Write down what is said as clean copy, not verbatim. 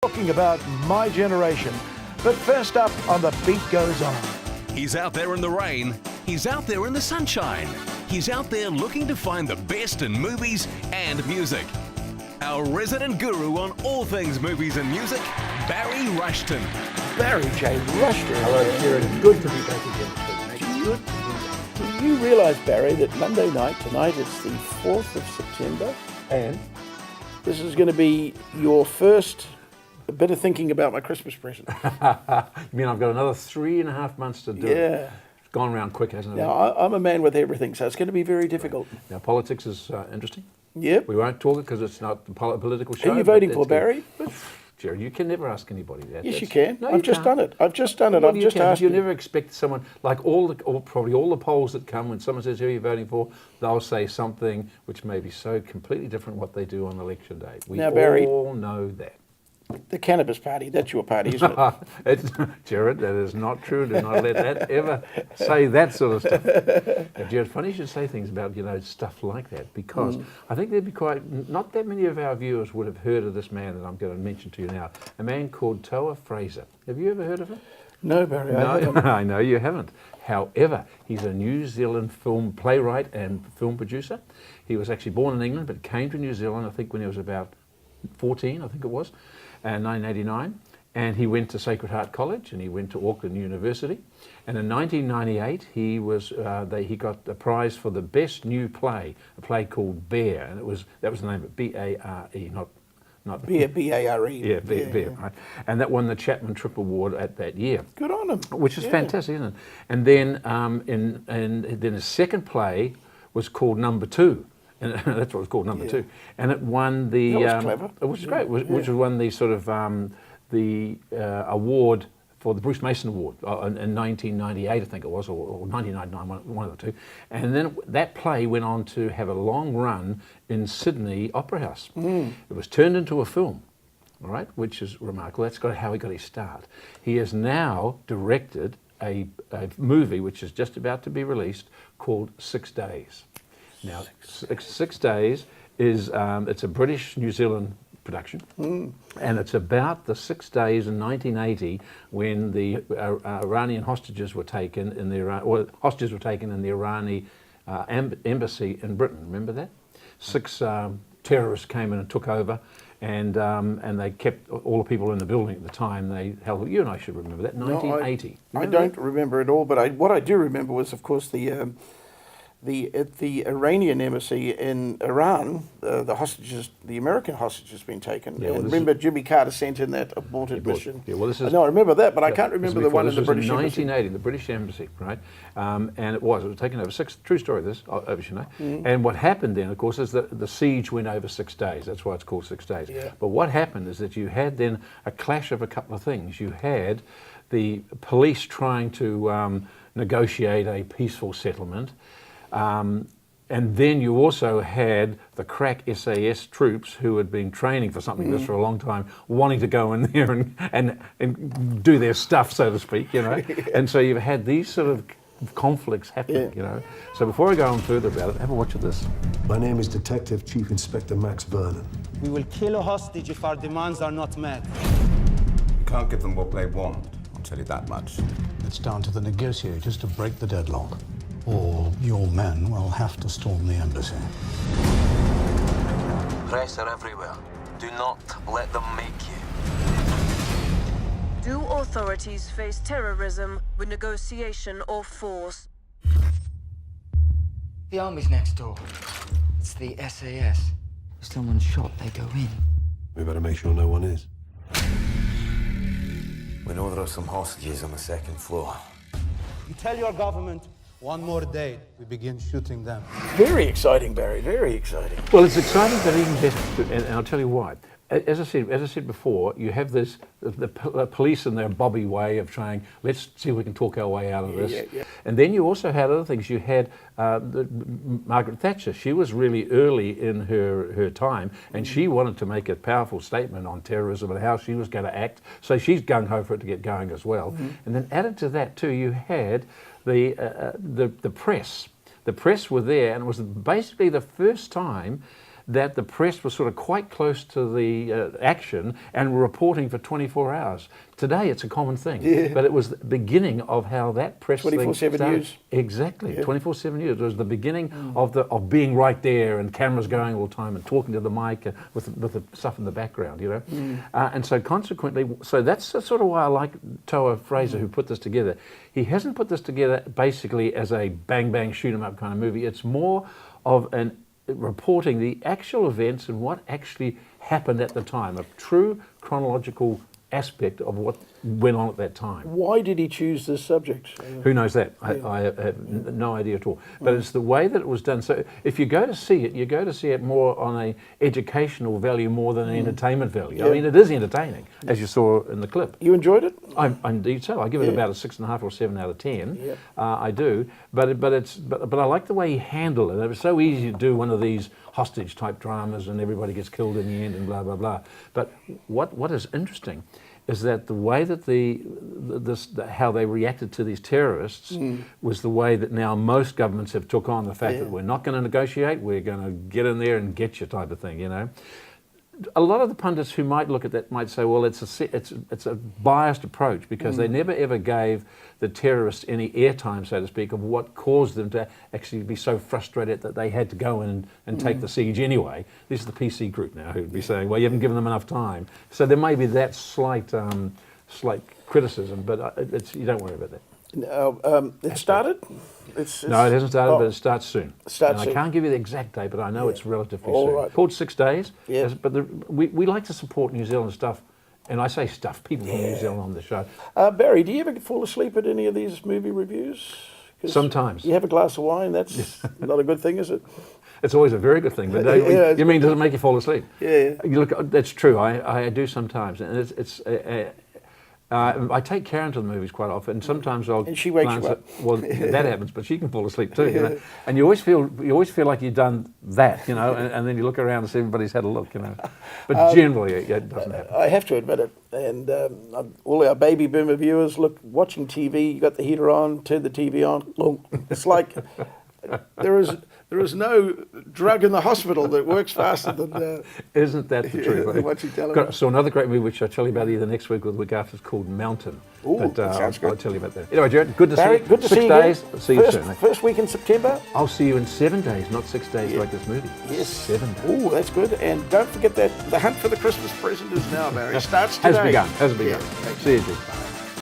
talking about my generation. But first up on The Beat Goes On. He's out there in the rain. He's out there in the sunshine. He's out there looking to find the best in movies and music. Our resident guru on all things movies and music, Barry Rushton. Barry J. Rushton. Hello, Kieran. Good to be back again. Mate. Good. Do you realise, Barry, that Monday night, tonight, it's the 4th of September, And this is going to be your first bit of thinking about my Christmas present. you mean I've got another 3.5 months to do it? Yeah. It's gone around quick, hasn't it? Now, I'm a man with everything, so it's going to be very difficult. Now, politics is interesting. Yep. We won't talk it because it's not the political show. Are you but voting it's for, good. Barry? Jared, you can never ask anybody that. Yes, That's- you can. No, I've just done it. I've just done it. Well, I've you just can, but asked you you. never expect someone, like probably all the polls that come, when someone says, who are you voting for, they'll say something which may be so completely different what they do on election day. We Now, Barry- all know that. The Cannabis Party, that's your party, isn't it? Jared, that is not true. Do not let that ever say that sort of stuff. Now, Jared, funny you should say things about, stuff like that, because I think there'd be not that many of our viewers would have heard of this man that I'm going to mention to you now, a man called Toa Fraser. Have you ever heard of him? No, Barry, I No, haven't. I know you haven't. However, he's a New Zealand film playwright and film producer. He was actually born in England, but came to New Zealand, I think, when he was about 14, I think it was, 1989. And he went to Sacred Heart College, and he went to Auckland University. And in 1998, he got the prize for the best new play, a play called Bear, and that was the name of it, B-A-R-E, not B-A-R-E. Yeah, Bear, right? And that won the Chapman Triple Award at that year. Good on him. Which is Yeah. fantastic, isn't it? And then, and then his second play was called Number Two, and that's what it was called, Number Two. And it won the. That was clever. It was great, which won the sort of award for the Bruce Mason Award in 1998, I think it was, or 1999, one of the two. And then that play went on to have a long run in Sydney Opera House. It was turned into a film. All right, which is remarkable. That's how he got his start. He has now directed a movie which is just about to be released called 6 Days. Now, Six Days is it's a British New Zealand production, and it's about the 6 days in 1980 when the Iranian hostages were taken in the Irani embassy in Britain. Remember that? 6 terrorists came in and took over. And they kept all the people in the building at the time. They held. You and I should remember that. 1980. I don't remember it all, but what I do remember was, of course, at the Iranian embassy in Iran, the hostages, the American hostages, been taken. Yeah, well, and remember, Jimmy Carter sent in that aborted mission. Yeah, well, this is. I know, I remember that, but I can't This remember is the before. one in the This was British embassy. 1980, the British embassy, right? And it was taken over. True story. This, as you know. And what happened then, of course, is that the siege went over 6 days. That's why it's called 6 days. Yeah. But what happened is that you had then a clash of a couple of things. You had the police trying to negotiate a peaceful settlement. And then you also had the crack SAS troops who had been training for something like this for a long time, wanting to go in there and do their stuff, so to speak, And so you've had these sort of conflicts happening, So before I go on further about it, have a watch of this. My name is Detective Chief Inspector Max Vernon. We will kill a hostage if our demands are not met. You can't give them what they want, I'll tell you that much. It's down to the negotiators to break the deadlock, or your men will have to storm the embassy. Pressure everywhere. Do not let them make you. Do authorities face terrorism with negotiation or force? The army's next door. It's the SAS. If someone's shot, they go in. We better make sure no one is. We know there are some hostages on the 2nd floor. You tell your government, one more day, we begin shooting them. Very exciting, Barry. Very exciting. Well, it's exciting, but even better, and I'll tell you why. As I said before, you have the police in their bobby way of trying, let's see if we can talk our way out of this. Yeah. And then you also had other things. You had Margaret Thatcher. She was really early in her time, and she wanted to make a powerful statement on terrorism and how she was going to act. So she's gung-ho for it to get going as well. And then added to that too, you had the press. The press were there, and it was basically the first time that the press was sort of quite close to the action and were reporting for 24 hours. Today it's a common thing, but it was the beginning of how that press 24/7 news. Exactly, 24/7 news. It was the beginning of being right there and cameras going all the time and talking to the mic with the stuff in the background, you know. And so consequently, so that's sort of why I like Toa Fraser, who put this together. He hasn't put this together basically as a bang bang shoot 'em up kind of movie. It's more of an reporting the actual events and what actually happened at the time, a true chronological aspect of what went on at that time. Why did he choose this subject? Who knows that? I have no idea at all. But it's the way that it was done. So if you go to see it, you go to see it more on a educational value more than an entertainment value. I mean, it is entertaining, as you saw in the clip. You enjoyed it? I indeed so. I give it about a 6.5 or 7 out of 10. I do. But I like the way he handled it. It was so easy to do one of these hostage type dramas and everybody gets killed in the end and blah blah blah. But what is interesting is that the way that how they reacted to these terrorists was the way that now most governments have took on the fact that we're not going to negotiate, we're going to get in there and get you type of thing, you know. A lot of the pundits who might look at that might say, well, it's a biased approach because they never ever gave the terrorists any airtime, so to speak, of what caused them to actually be so frustrated that they had to go in and take the siege anyway. This is the PC group now who'd be saying, well, you haven't given them enough time. So there may be that slight criticism, but you don't worry about that. It started? No, it hasn't started, but it starts soon. Starts soon. I can't give you the exact date, but I know it's relatively All soon. right. Called 6 Days. Yeah. But we like to support New Zealand stuff, and I say stuff, people from New Zealand on the show. Barry, do you ever fall asleep at any of these movie reviews? 'Cause sometimes. You have a glass of wine, that's not a good thing, is it? It's always a very good thing, but you mean, does it make you fall asleep? Yeah. You look, that's true, I do sometimes, and I take Karen to the movies quite often, and sometimes I'll. And she wakes glance you up. Well, that happens, but she can fall asleep too. You know? And you always feel like you've done that, you know, and then you look around and see everybody's had a look, you know. But generally, it doesn't happen. I have to admit it, and all our baby boomer viewers, look, watching TV, you got the heater on, turn the TV on. Well, it's like there is no drug in the hospital that works faster than. Isn't that the truth? Watching television. So another great movie which I'll tell you about either next week or the week after is called Mountain. Ooh, that sounds good. I'll tell you about that. Anyway, Jared, good to Barry, see you. good to 6 see you days. again. See you soon. First week in September. I'll see you in 7 days, not 6 days like this movie. Yes. 7 days. Oh, that's good. And don't forget that the hunt for the Christmas present is now, Barry. Starts today. Has begun. Yeah. See you, Jim.